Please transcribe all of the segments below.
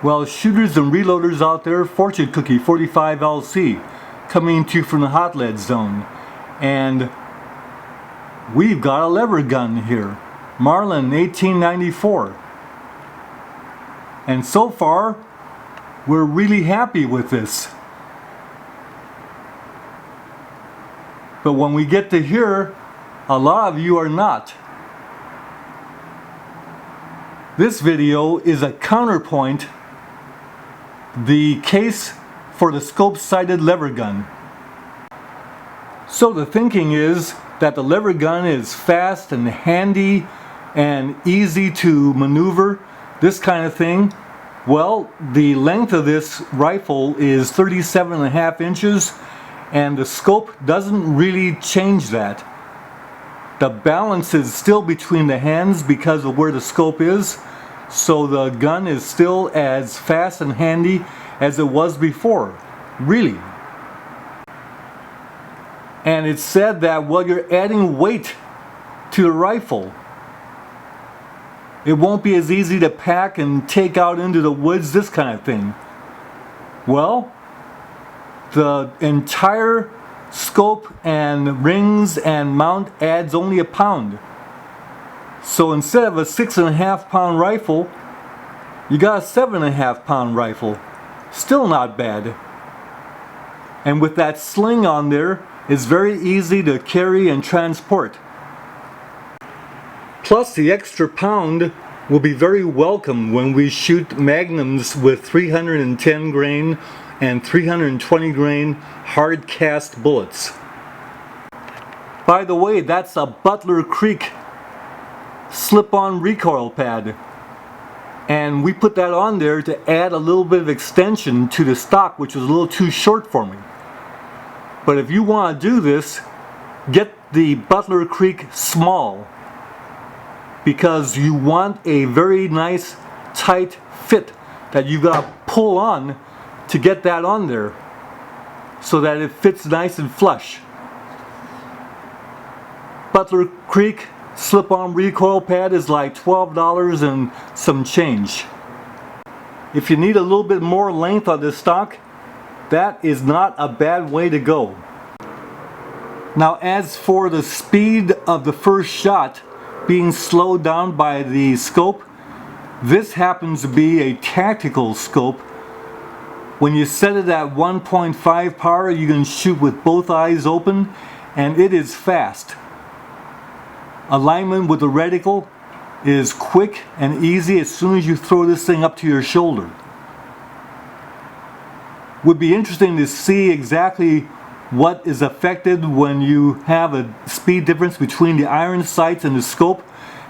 Well, shooters and reloaders out there, Fortune Cookie 45LC coming to you from the hot lead zone. And we've got a lever gun here, Marlin 1894. And so far, we're really happy with this. But when we get to here, a lot of you are not. This video is a Counterpoint, the case for the scope-sighted lever gun. So the thinking is that the lever gun is fast and handy and easy to maneuver, this kind of thing. Well, the length of this rifle is 37.5 inches, and the scope doesn't really change that. The balance is still between the hands because of where the scope is, so the gun is still as fast and handy as it was before, really. And it's said that while you're adding weight to the rifle, it won't be as easy to pack and take out into the woods, this kind of thing. Well, the entire scope and rings and mount adds only a pound. So instead of a 6.5 pound rifle, you got a 7.5 pound rifle. Still not bad. And with that sling on there, it's very easy to carry and transport. Plus the extra pound will be very welcome when we shoot magnums with 310 grain and 320 grain hard cast bullets. By the way, that's a Butler Creek slip-on recoil pad, and we put that on there to add a little bit of extension to the stock, which was a little too short for me. But if you want to do this, get the Butler Creek small, because you want a very nice tight fit that you've got to pull on to get that on there so that it fits nice and flush. Butler Creek slip-on recoil pad is like $12 and some change. If you need a little bit more length on this stock, that is not a bad way to go. Now, as for the speed of the first shot being slowed down by the scope, this happens to be a tactical scope. When you set it at 1.5 power, you can shoot with both eyes open, and it is fast. Alignment with the reticle is quick and easy as soon as you throw this thing up to your shoulder. Would be interesting to see exactly what is affected when you have a speed difference between the iron sights and the scope.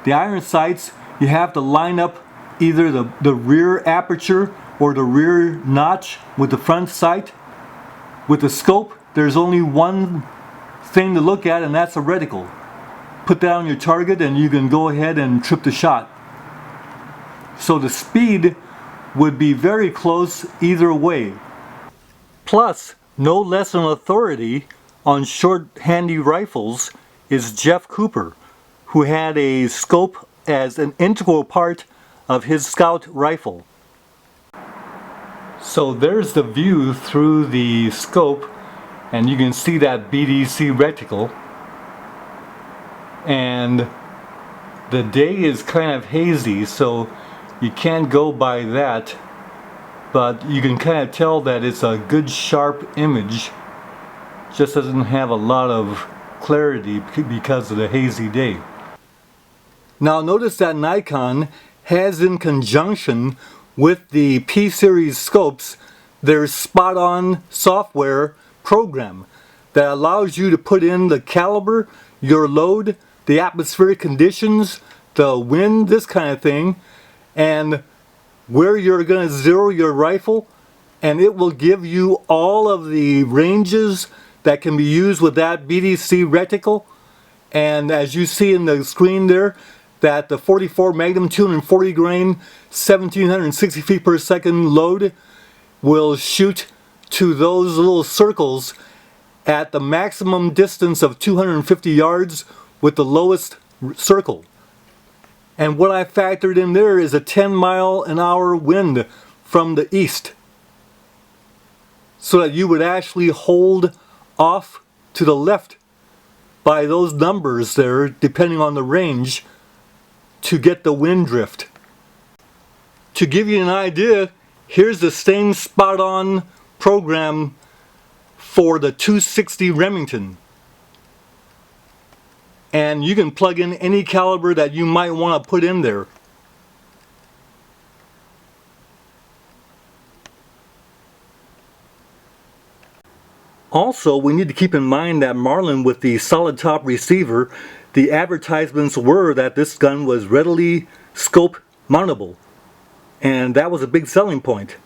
The iron sights, you have to line up either the rear aperture or the rear notch with the front sight. With the scope, there's only one thing to look at, and that's a reticle. Put that on your target and you can go ahead and trip the shot. So the speed would be very close either way. Plus, no less an authority on short handy rifles is Jeff Cooper, who had a scope as an integral part of his Scout rifle. So there's the view through the scope, and you can see that BDC reticle. And the day is kind of hazy, so you can't go by that, but you can kind of tell that it's a good sharp image. Just doesn't have a lot of clarity because of the hazy day. Now notice that Nikon has, in conjunction with the P-Series scopes, their spot-on software program that allows you to put in the caliber, your load, the atmospheric conditions, the wind, this kind of thing, and where you're going to zero your rifle, and it will give you all of the ranges that can be used with that BDC reticle. And as you see in the screen there, that the 44 Magnum 240 grain 1760 feet per second load will shoot to those little circles at the maximum distance of 250 yards with the lowest circle. And what I factored in there is a 10 mile an hour wind from the east, so that you would actually hold off to the left by those numbers there, depending on the range, to get the wind drift. To give you an idea, here's the same spot-on program for the 260 Remington. And you can plug in any caliber that you might want to put in there. Also, we need to keep in mind that Marlin, with the solid top receiver, the advertisements were that this gun was readily scope mountable. And that was a big selling point.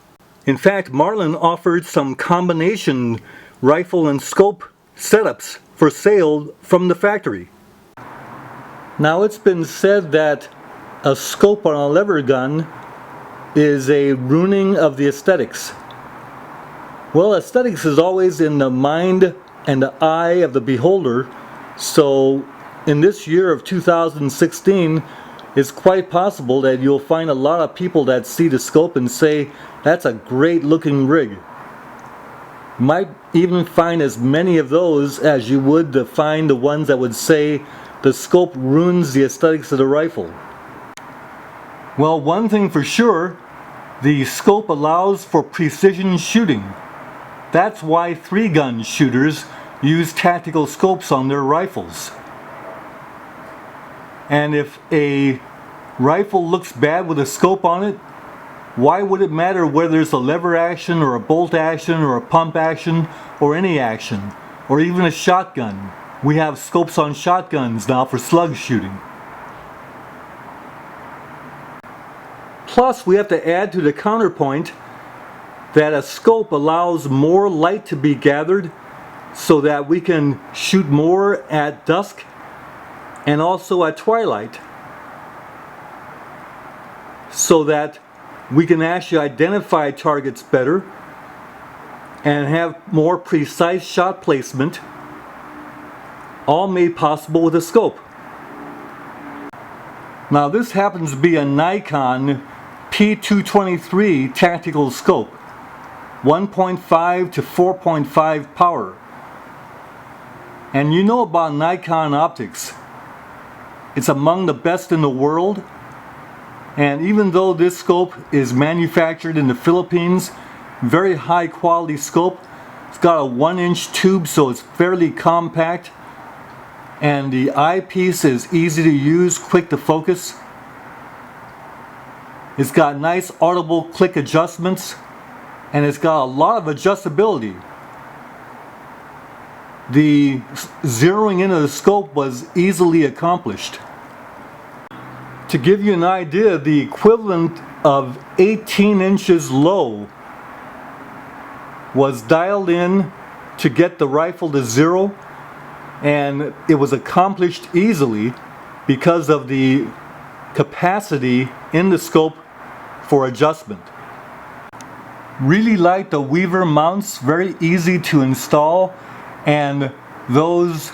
In fact, Marlin offered some combination rifle and scope setups for sale from the factory. Now, it's been said that a scope on a lever gun is a ruining of the aesthetics. Well, aesthetics is always in the mind and the eye of the beholder, so in this year of 2016, it's quite possible that you'll find a lot of people that see the scope and say, that's a great looking rig. You might even find as many of those as you would to find the ones that would say the scope ruins the aesthetics of the rifle. Well, one thing for sure, the scope allows for precision shooting. That's why 3-gun shooters use tactical scopes on their rifles. And if a rifle looks bad with a scope on it, why would it matter whether it's a lever action or a bolt action or a pump action or any action, or even a shotgun? We have scopes on shotguns now for slug shooting. Plus, we have to add to the counterpoint that a scope allows more light to be gathered so that we can shoot more at dusk and also at twilight, so that we can actually identify targets better and have more precise shot placement, all made possible with a scope. Now, this happens to be a Nikon P223 tactical scope, 1.5 to 4.5 power. And you know about Nikon optics. It's among the best in the world, and even though this scope is manufactured in the Philippines, very high quality scope, it's got a 1-inch tube, so it's fairly compact, and the eyepiece is easy to use, quick to focus. It's got nice audible click adjustments, and it's got a lot of adjustability. The zeroing in of the scope was easily accomplished. To give you an idea, the equivalent of 18 inches low was dialed in to get the rifle to zero, and it was accomplished easily because of the capacity in the scope for adjustment. Really like the Weaver mounts, very easy to install, and those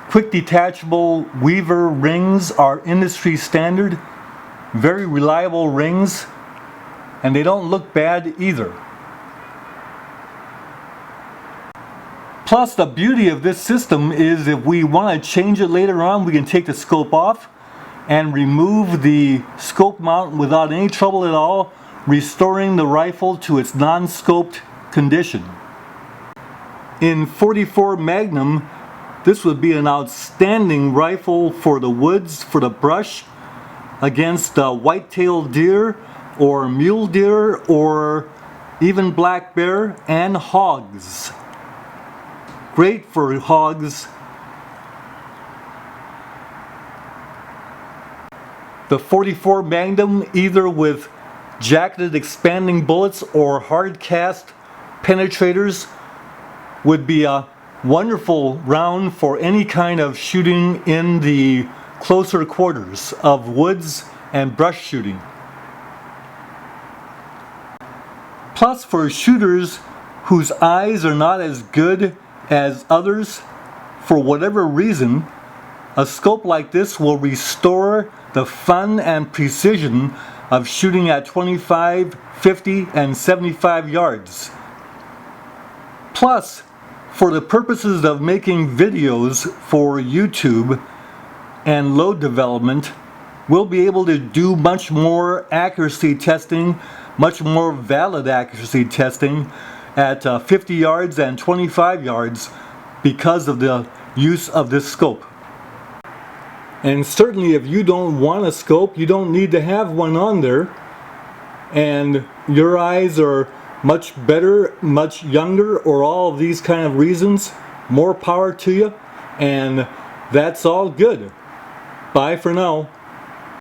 quick detachable Weaver rings are industry standard, very reliable rings, and they don't look bad either. Plus, the beauty of this system is if we want to change it later on, we can take the scope off and remove the scope mount without any trouble at all, restoring the rifle to its non-scoped condition. In .44 Magnum, this would be an outstanding rifle for the woods, for the brush, against white-tailed deer or mule deer or even black bear and hogs. Great for hogs. The .44 Magnum, either with jacketed expanding bullets or hard cast penetrators, would be a wonderful round for any kind of shooting in the closer quarters of woods and brush shooting. Plus, for shooters whose eyes are not as good as others, for whatever reason, a scope like this will restore the fun and precision of shooting at 25, 50, and 75 yards. Plus, for the purposes of making videos for YouTube and load development, we'll be able to do much more accuracy testing, much more valid accuracy testing at 50 yards and 25 yards because of the use of this scope. And certainly if you don't want a scope, you don't need to have one on there, and your eyes are much better, much younger, or all of these kind of reasons, more power to you, and that's all good. Bye for now.